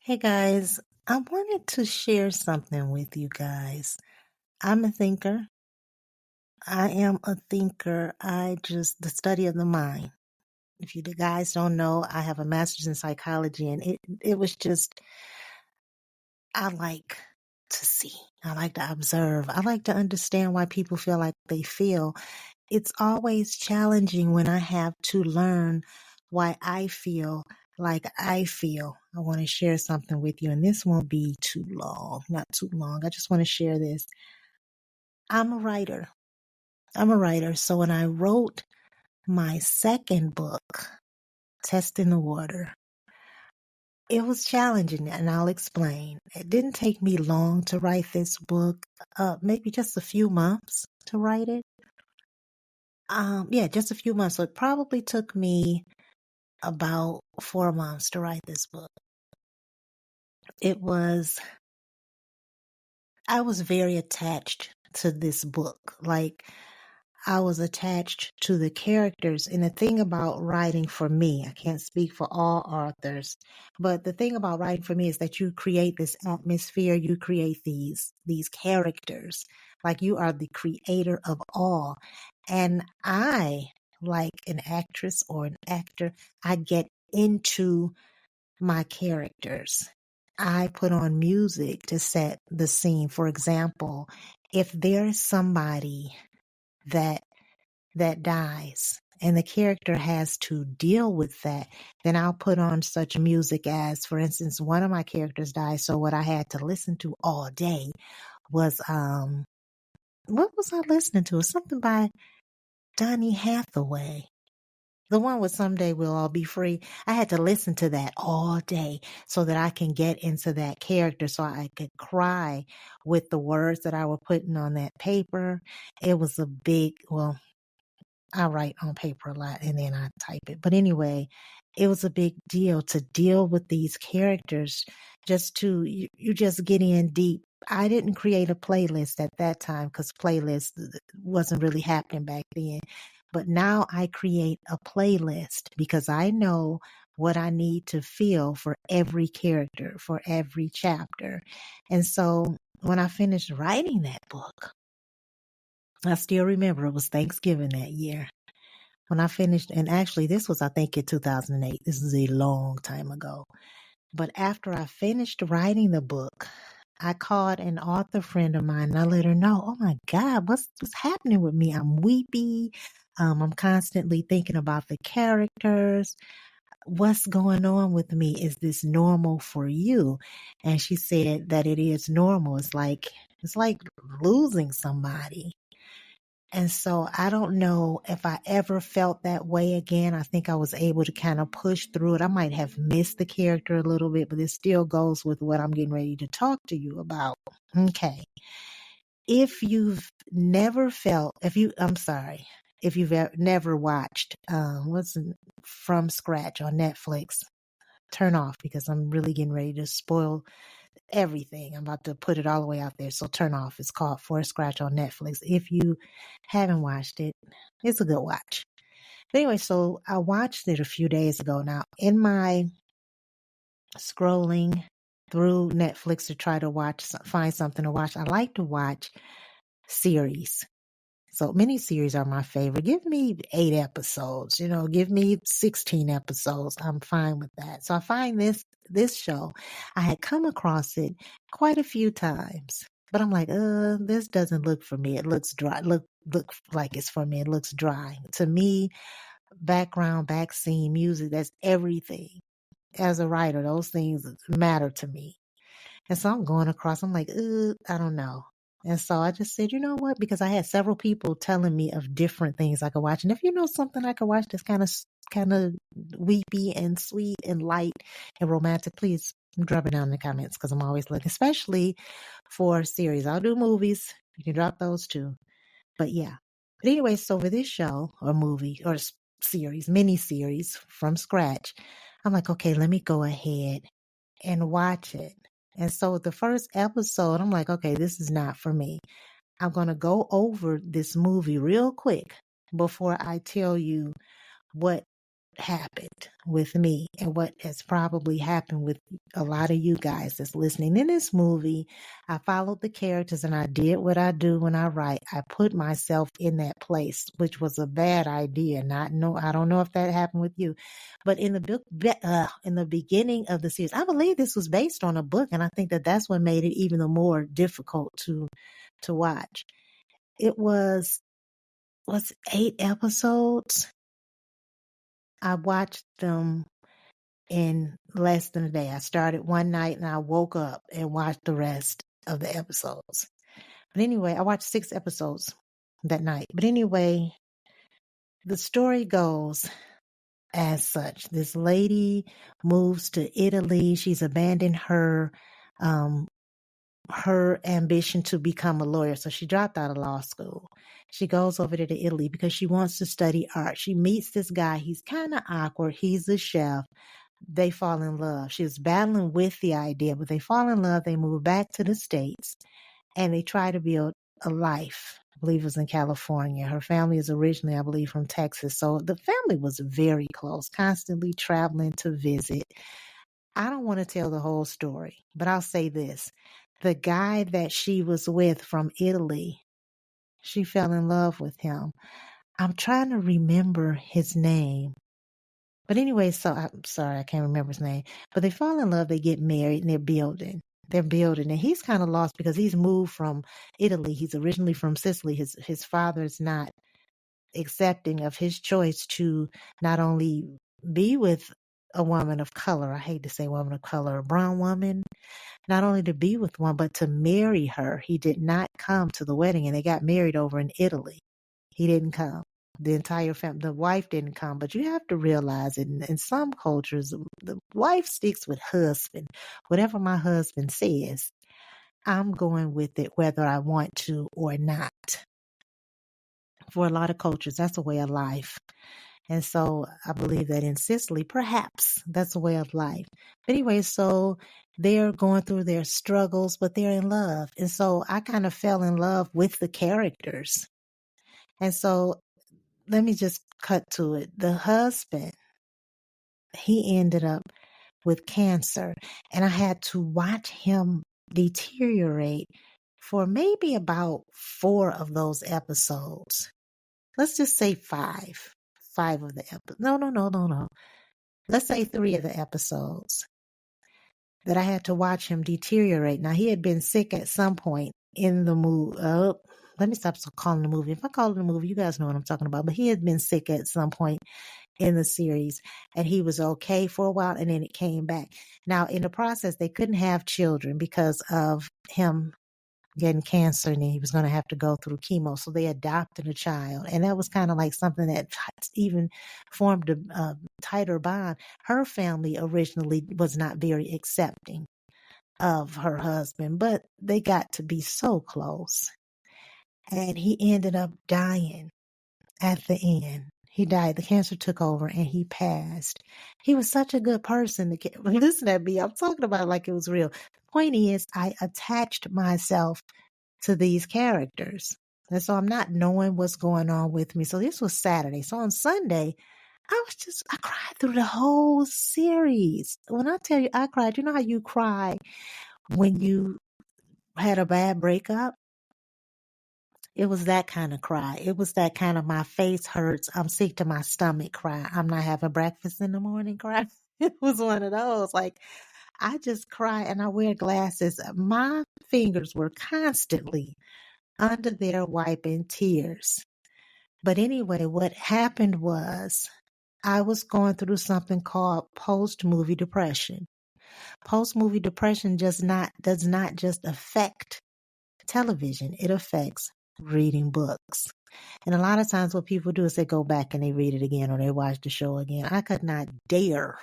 Hey guys, I wanted to share something with you guys. I'm a thinker. I am a thinker. The study of the mind. If you guys don't know, I have a master's in psychology and it was just, I like to see. I like to observe. I like to understand why people feel like they feel. It's always challenging when I have to learn why I feel like I feel. I want to share something with you, and this won't be too long, not too long. I just want to share this. I'm a writer. I'm a writer. So when I wrote my second book, Testing the Water, it was challenging, and I'll explain. It didn't take me long to write this book, maybe just a few months to write it. Yeah, just a few months. So it probably took me about 4 months to write this book. It was, I was very attached to this book. Like, I was attached to the characters. And the thing about writing for me, I can't speak for all authors, but the thing about writing for me is that you create this atmosphere, you create these characters. Like you are the creator of all. And I, like an actress or an actor, I get into my characters. I put on music to set the scene. For example, if there's somebody that dies and the character has to deal with that, then I'll put on such music as, for instance, one of my characters died. So what I had to listen to all day was what was I listening to? Something by Donny Hathaway. The one with Someday We'll All Be Free. I had to listen to that all day so that I can get into that character so I could cry with the words that I were putting on that paper. It was a big, well, I write on paper a lot and then I type it. But anyway, it was a big deal to deal with these characters you just get in deep. I didn't create a playlist at that time because playlist wasn't really happening back then. But now I create a playlist because I know what I need to feel for every character, for every chapter. And so when I finished writing that book, I still remember it was Thanksgiving that year. When I finished, and actually this was, I think, in 2008. This is a long time ago. But after I finished writing the book, I called an author friend of mine and I let her know, oh my God, what's happening with me? I'm weepy. I'm constantly thinking about the characters. What's going on with me? Is this normal for you? And she said that it is normal. It's like losing somebody. And so I don't know if I ever felt that way again. I think I was able to kind of push through it. I might have missed the character a little bit, but it still goes with what I'm getting ready to talk to you about. Okay. If you've never felt, if you've never watched, From Scratch on Netflix, turn off because I'm really getting ready to spoil everything. I'm about to put it all the way out there. So turn off. It's called For Scratch on Netflix. If you haven't watched it, it's a good watch. But anyway, so I watched it a few days ago. Now, in my scrolling through Netflix to try to find something to watch, I like to watch series. So miniseries are my favorite. Give me 8 episodes, give me 16 episodes. I'm fine with that. So I find this show, I had come across it quite a few times, but I'm like, this doesn't look for me. It looks dry. Look like it's for me. It looks dry. To me, background, back scene, music, that's everything. As a writer, those things matter to me. And so I'm going across, I'm like, I don't know. And so I just said, you know what? Because I had several people telling me of different things I could watch. And if you know something I could watch that's kind of weepy and sweet and light and romantic, please drop it down in the comments because I'm always looking, especially for series. I'll do movies. You can drop those too. But yeah. But anyway, so for this show or movie or series, mini series From Scratch, I'm like, okay, let me go ahead and watch it. And so the first episode, I'm like, okay, this is not for me. I'm going to go over this movie real quick before I tell you what happened with me and what has probably happened with a lot of you guys that's listening. In this movie, I followed the characters and I did what I do when I write. I put myself in that place, which was a bad idea. I don't know if that happened with you, but in the book, in the beginning of the series, I believe this was based on a book, and I think that that's what made it even more difficult to watch. It was 8 episodes. I watched them in less than a day. I started one night and I woke up and watched the rest of the episodes. But anyway, I watched 6 episodes that night. But anyway, the story goes as such. This lady moves to Italy. She's abandoned um, her ambition to become a lawyer. So she dropped out of law school. She goes over there to Italy because she wants to study art. She meets this guy. He's kind of awkward. He's a chef. They fall in love. She was battling with the idea, but they fall in love. They move back to the States and they try to build a life. I believe it was in California. Her family is originally, I believe, from Texas. So the family was very close, constantly traveling to visit. I don't want to tell the whole story, but I'll say this. The guy that she was with from Italy, she fell in love with him. I'm trying to remember his name. But anyway, so I'm sorry, I can't remember his name. But they fall in love, they get married, and they're building. They're building. And he's kind of lost because he's moved from Italy. He's originally from Sicily. His father is not accepting of his choice to not only be with a woman of color, I hate to say woman of color, a brown woman, not only to be with one, but to marry her. He did not come to the wedding, and they got married over in Italy. He didn't come. The entire family, the wife didn't come, but you have to realize it in some cultures, the wife sticks with husband. Whatever my husband says, I'm going with it whether I want to or not. For a lot of cultures, that's a way of life. And so I believe that in Sicily, perhaps that's a way of life. But anyway, so they're going through their struggles, but they're in love. And so I kind of fell in love with the characters. And so let me just cut to it. The husband, he ended up with cancer, and I had to watch him deteriorate for maybe about 4 of those episodes. Let's just say 5. 5 of the episodes. No. Let's say 3 of the episodes that I had to watch him deteriorate. Now, he had been sick at some point in the movie. Let me stop calling the movie. If I call it a movie, you guys know what I'm talking about. But he had been sick at some point in the series, and he was okay for a while, and then it came back. Now, in the process, they couldn't have children because of him getting cancer, and he was going to have to go through chemo. So they adopted a child, and that was kind of like something that even formed a tighter bond. Her family originally was not very accepting of her husband, but they got to be so close. And he ended up dying at the end. He died. The cancer took over and he passed. He was such a good person. Listen at me. I'm talking about it like it was real. The point is, I attached myself to these characters. And so I'm not knowing what's going on with me. So this was Saturday. So on Sunday, I cried through the whole series. When I tell you I cried, you know how you cry when you had a bad breakup? It was that kind of cry. It was that kind of my face hurts, I'm sick to my stomach cry. I'm not having breakfast in the morning cry. It was one of those. Like, I just cry and I wear glasses. My fingers were constantly under there wiping tears. But anyway, what happened was I was going through something called post-movie depression. Post-movie depression does not just affect television. It affects reading books. And a lot of times what people do is they go back and they read it again or they watch the show again. I could not dare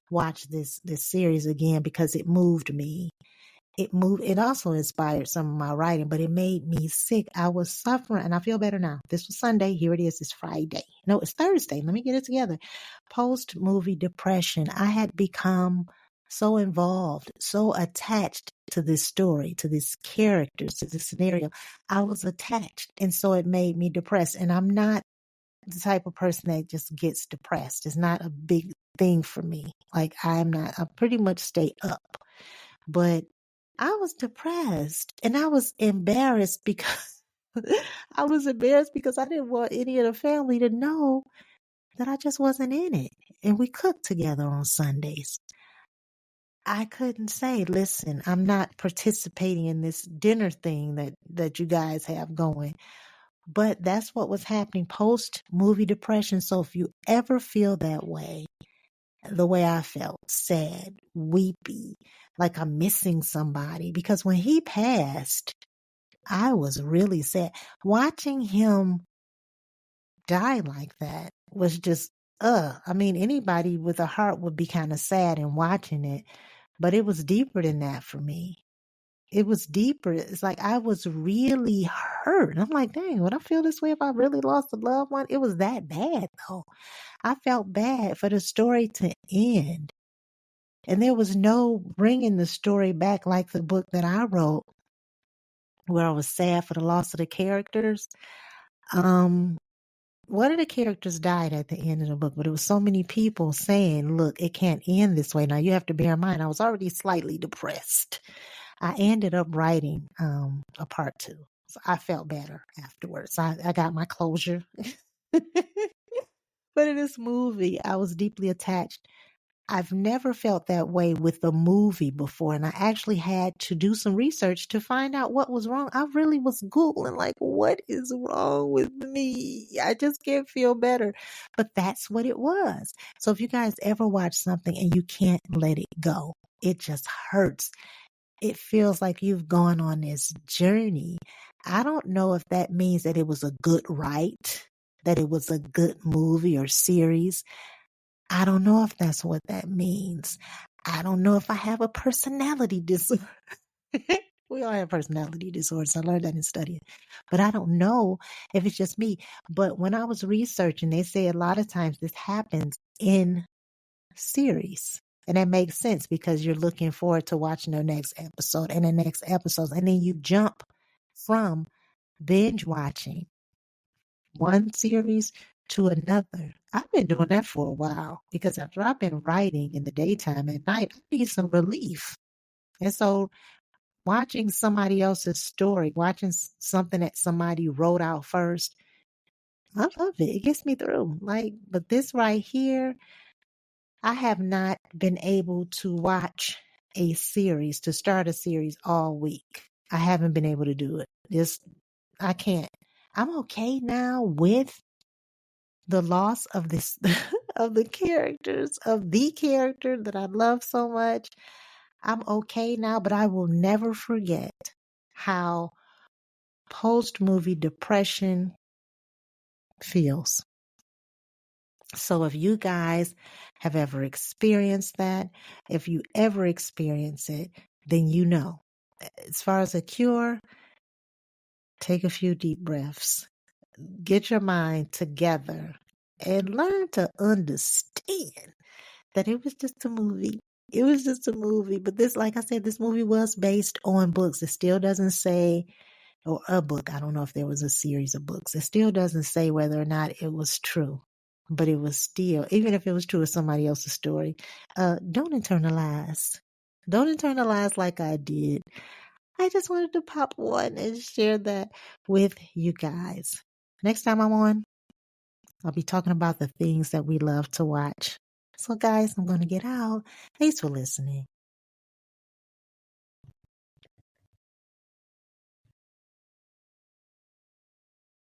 watch this series again because it moved me. It also inspired some of my writing, but it made me sick. I was suffering, and I feel better now. This was Sunday. Here it is. It's Friday. No, it's Thursday. Let me get it together. Post-movie depression. I had become so involved, so attached to this story, to these characters, to this scenario. I was attached, and so it made me depressed. And I'm not the type of person that just gets depressed. It's not a big thing for me. Like I pretty much stay up. But I was depressed and I was embarrassed because I was embarrassed because I didn't want any of the family to know that I just wasn't in it. And we cooked together on Sundays. I couldn't say, listen, I'm not participating in this dinner thing that you guys have going. But that's what was happening post movie depression. So if you ever feel that way, the way I felt, sad, weepy, like I'm missing somebody, because when he passed, I was really sad. Watching him die like that was just, I mean, anybody with a heart would be kind of sad in watching it, but it was deeper than that for me. It was deeper. It's like I was really hurt. I'm like, dang, would I feel this way if I really lost a loved one? It was that bad, though. I felt bad for the story to end. And there was no bringing the story back like the book that I wrote, where I was sad for the loss of the characters. One of the characters died at the end of the book, but it was so many people saying, look, it can't end this way. Now, you have to bear in mind, I was already slightly depressed. I ended up writing a part 2. So I felt better afterwards. I got my closure. But in this movie, I was deeply attached. I've never felt that way with a movie before, and I actually had to do some research to find out what was wrong. I really was Googling, like, what is wrong with me? I just can't feel better. But that's what it was. So if you guys ever watch something and you can't let it go, it just hurts. It feels like you've gone on this journey. I don't know if that means that it was a good write, that it was a good movie or series. I don't know if that's what that means. I don't know if I have a personality disorder. We all have personality disorders. I learned that in studying. But I don't know if it's just me. But when I was researching, they say a lot of times this happens in series. And that makes sense because you're looking forward to watching the next episode and the next episode. And then you jump from binge watching one series to another. I've been doing that for a while because after I've been writing in the daytime, at night, I need some relief. And so watching somebody else's story, watching something that somebody wrote out first, I love it. It gets me through. Like, but this right here, I have not been able to watch to start a series all week. I haven't been able to do it. I can't. I'm okay now with the loss of this of the characters, of the character that I love so much. I'm okay now, but I will never forget how post movie depression feels. So if you guys have ever experienced that, if you ever experience it, then you know. As far as a cure, take a few deep breaths. Get your mind together and learn to understand that it was just a movie. It was just a movie. But this, like I said, this movie was based on books. It still doesn't say, or a book. I don't know if there was a series of books. It still doesn't say whether or not it was true. But it was still, even if it was true of somebody else's story, don't internalize. Don't internalize like I did. I just wanted to pop one and share that with you guys. Next time I'm on, I'll be talking about the things that we love to watch. So guys, I'm going to get out. Thanks for listening.